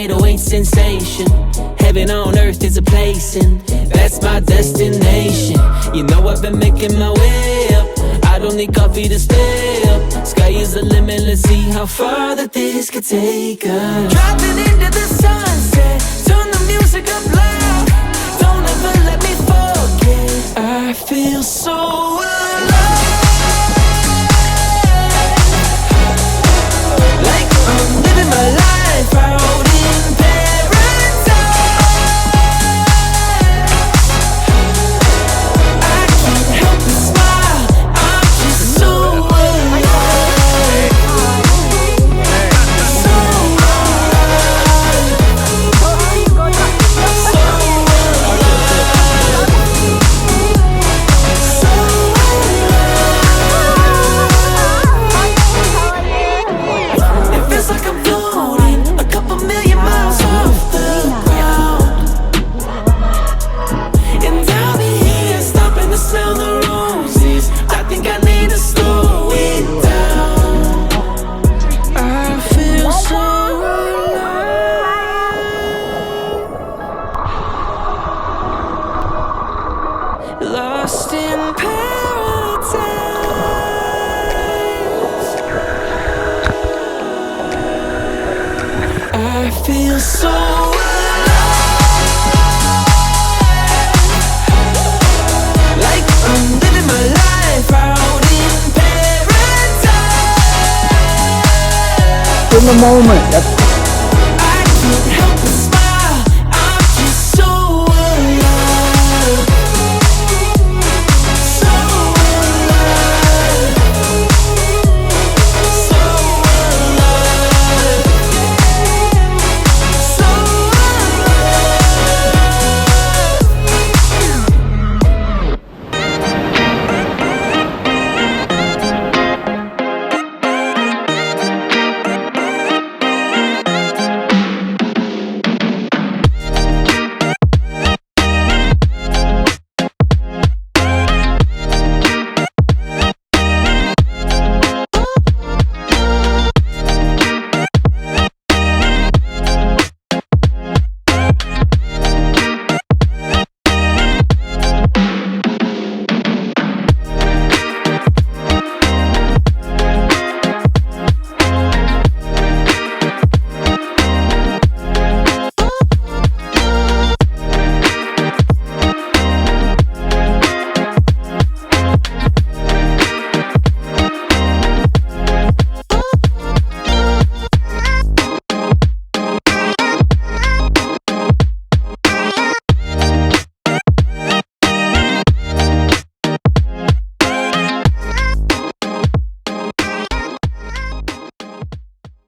808 sensation. Heaven on earth is a place, and that's my destination. You know I've been making my way up. I don't need coffee to stay up. Sky is the limit, let's see how far that this could take us. Driving into the sunset, turn the music up loud. Don't ever let me forget, I feel so alive. Like I'm living my life out in paradise. I can't help but smile, I'm just so alive. So alive. It feels like I'm floating a couple million miles off the ground. And I'll be here stopping to smell the roses. I think I need to slow it down. I feel so alive. Lost in paradise. I feel so alive. Like I'm living my life out in paradise. In the moment, that's